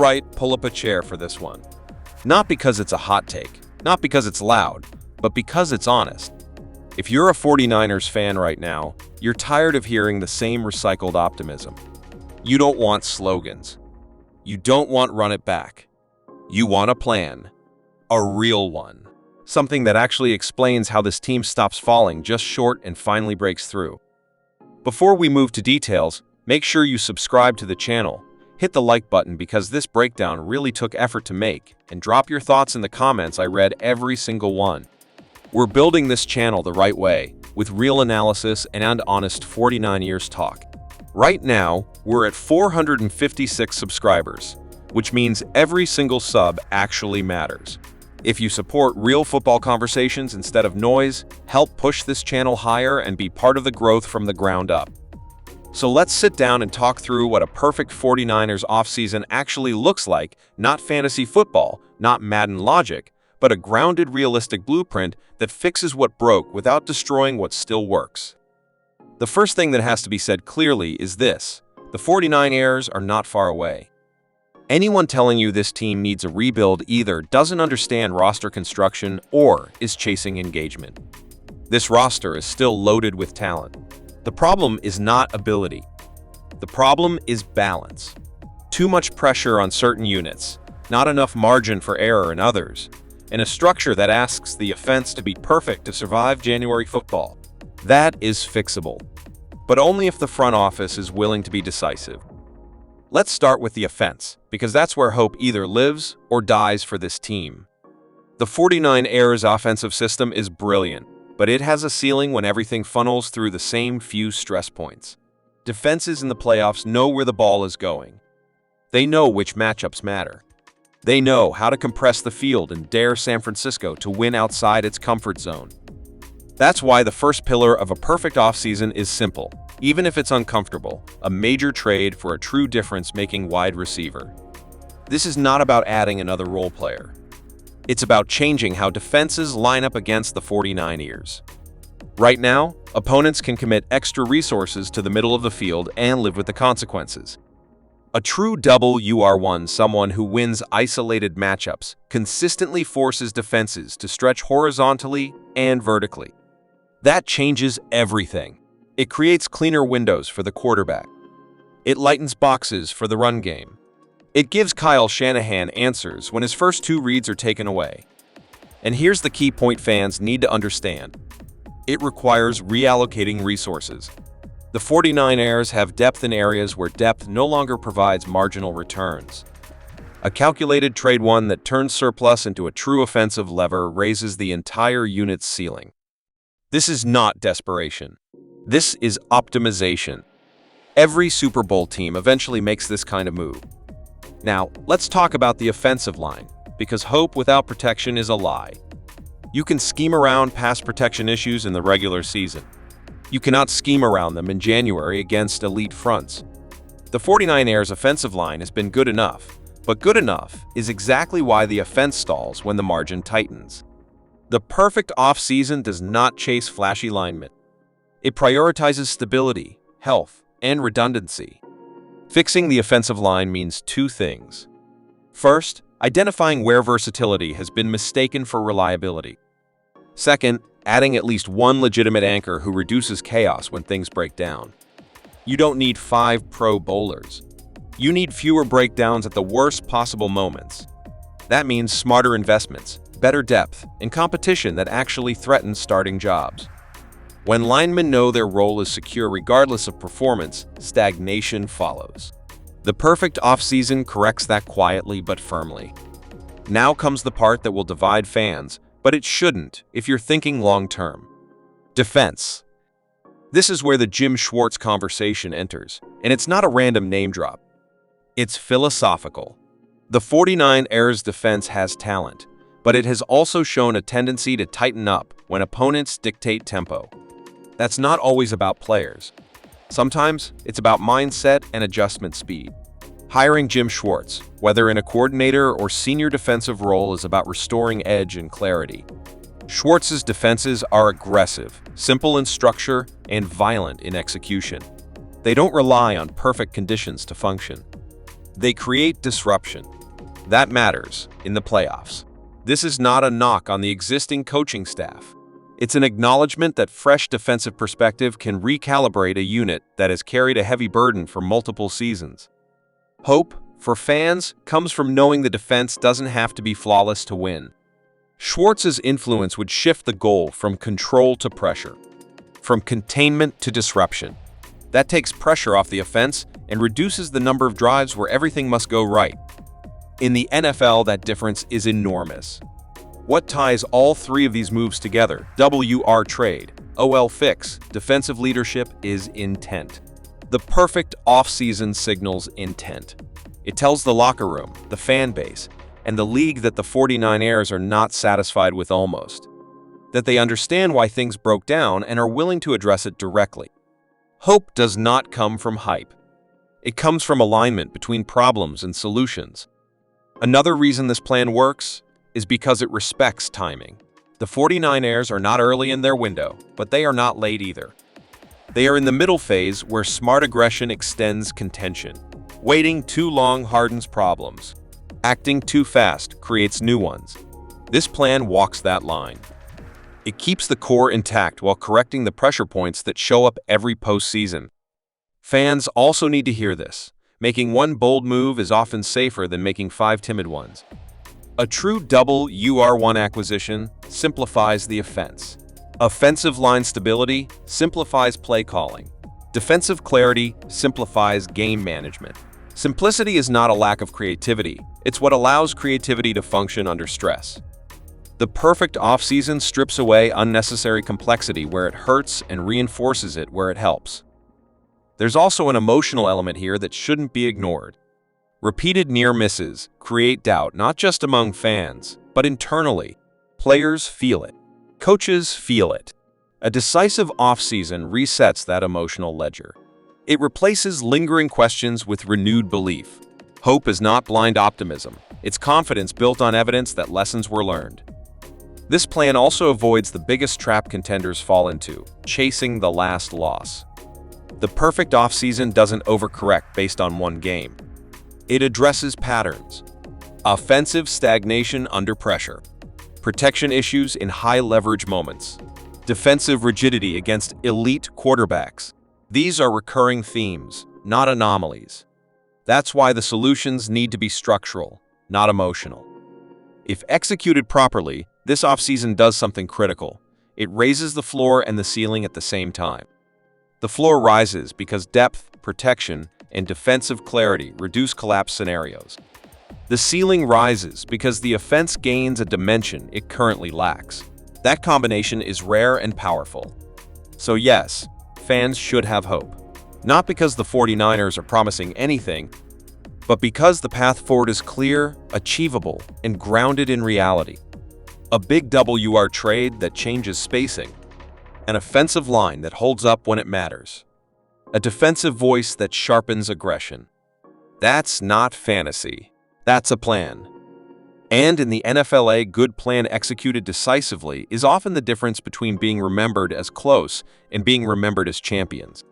right, pull up a chair for this one. Not because it's a hot take, not because it's loud, but because it's honest. If you're a 49ers fan right now, you're tired of hearing the same recycled optimism. You don't want slogans. You don't want run it back. You want a plan. A real one. Something that actually explains how this team stops falling just short and finally breaks through. Before we move to details, make sure you subscribe to the channel, hit the like button because this breakdown really took effort to make, and drop your thoughts in the comments. I read every single one. We're building this channel the right way, with real analysis and honest 49ers talk. Right now, we're at 456 subscribers, which means every single sub actually matters. If you support real football conversations instead of noise, help push this channel higher and be part of the growth from the ground up. So let's sit down and talk through what a perfect 49ers offseason actually looks like, not fantasy football, not Madden logic, but a grounded, realistic blueprint that fixes what broke without destroying what still works. The first thing that has to be said clearly is this: the 49ers are not far away. Anyone telling you this team needs a rebuild either doesn't understand roster construction or is chasing engagement. This roster is still loaded with talent. The problem is not ability. The problem is balance. Too much pressure on certain units, not enough margin for error in others, and a structure that asks the offense to be perfect to survive January football. That is fixable, but only if the front office is willing to be decisive. Let's start with the offense, because that's where hope either lives or dies for this team. The 49ers offensive system is brilliant, but it has a ceiling when everything funnels through the same few stress points. Defenses in the playoffs know where the ball is going. They know which matchups matter. They know how to compress the field and dare San Francisco to win outside its comfort zone. That's why the first pillar of a perfect offseason is simple, even if it's uncomfortable: a major trade for a true difference-making wide receiver. This is not about adding another role player. It's about changing how defenses line up against the 49ers. Right now, opponents can commit extra resources to the middle of the field and live with the consequences. A true double UR1, someone who wins isolated matchups, consistently forces defenses to stretch horizontally and vertically. That changes everything. It creates cleaner windows for the quarterback. It lightens boxes for the run game. It gives Kyle Shanahan answers when his first two reads are taken away. And here's the key point fans need to understand. It requires reallocating resources. The 49ers have depth in areas where depth no longer provides marginal returns. A calculated trade one that turns surplus into a true offensive lever raises the entire unit's ceiling. This is not desperation. This is optimization. Every Super Bowl team eventually makes this kind of move. Now, let's talk about the offensive line, because hope without protection is a lie. You can scheme around pass protection issues in the regular season. You cannot scheme around them in January against elite fronts. The 49ers offensive line has been good enough, but good enough is exactly why the offense stalls when the margin tightens. The perfect offseason does not chase flashy linemen. It prioritizes stability, health, and redundancy. Fixing the offensive line means two things. First, identifying where versatility has been mistaken for reliability. Second, adding at least one legitimate anchor who reduces chaos when things break down. You don't need 5 pro bowlers. You need fewer breakdowns at the worst possible moments. That means smarter investments, better depth, and competition that actually threatens starting jobs. When linemen know their role is secure regardless of performance, stagnation follows. The perfect offseason corrects that quietly but firmly. Now comes the part that will divide fans, but it shouldn't if you're thinking long-term. Defense. This is where the Jim Schwartz conversation enters, and it's not a random name drop. It's philosophical. The 49ers defense has talent, but it has also shown a tendency to tighten up when opponents dictate tempo. That's not always about players. Sometimes it's about mindset and adjustment speed. Hiring Jim Schwartz, whether in a coordinator or senior defensive role, is about restoring edge and clarity. Schwartz's defenses are aggressive, simple in structure, and violent in execution. They don't rely on perfect conditions to function. They create disruption. That matters in the playoffs. This is not a knock on the existing coaching staff. It's an acknowledgement that fresh defensive perspective can recalibrate a unit that has carried a heavy burden for multiple seasons. Hope, for fans, comes from knowing the defense doesn't have to be flawless to win. Schwartz's influence would shift the goal from control to pressure, from containment to disruption. That takes pressure off the offense and reduces the number of drives where everything must go right. In the NFL, that difference is enormous. What ties all three of these moves together, WR trade, OL fix, defensive leadership, is intent. The perfect offseason signals intent. It tells the locker room, the fan base, and the league that the 49ers are not satisfied with almost. That they understand why things broke down and are willing to address it directly. Hope does not come from hype. It comes from alignment between problems and solutions. Another reason this plan works is because it respects timing. The 49ers are not early in their window, but they are not late either. They are in the middle phase where smart aggression extends contention. Waiting too long hardens problems. Acting too fast creates new ones. This plan walks that line. It keeps the core intact while correcting the pressure points that show up every postseason. Fans also need to hear this. Making one bold move is often safer than making 5 timid ones. A true double UR1 acquisition simplifies the offense. Offensive line stability simplifies play calling. Defensive clarity simplifies game management. Simplicity is not a lack of creativity. It's what allows creativity to function under stress. The perfect offseason strips away unnecessary complexity where it hurts and reinforces it where it helps. There's also an emotional element here that shouldn't be ignored. Repeated near misses create doubt not just among fans, but internally. Players feel it. Coaches feel it. A decisive offseason resets that emotional ledger. It replaces lingering questions with renewed belief. Hope is not blind optimism. It's confidence built on evidence that lessons were learned. This plan also avoids the biggest trap contenders fall into, chasing the last loss. The perfect offseason doesn't overcorrect based on one game. It addresses patterns. Offensive stagnation under pressure. Protection issues in high-leverage moments. Defensive rigidity against elite quarterbacks. These are recurring themes, not anomalies. That's why the solutions need to be structural, not emotional. If executed properly, this offseason does something critical. It raises the floor and the ceiling at the same time. The floor rises because depth, protection, and defensive clarity reduce collapse scenarios. The ceiling rises because the offense gains a dimension it currently lacks. That combination is rare and powerful. So yes, fans should have hope. Not because the 49ers are promising anything, but because the path forward is clear, achievable, and grounded in reality. A big WR trade that changes spacing. An offensive line that holds up when it matters. A defensive voice that sharpens aggression. That's not fantasy. That's a plan. And in the NFL, a good plan executed decisively is often the difference between being remembered as close and being remembered as champions.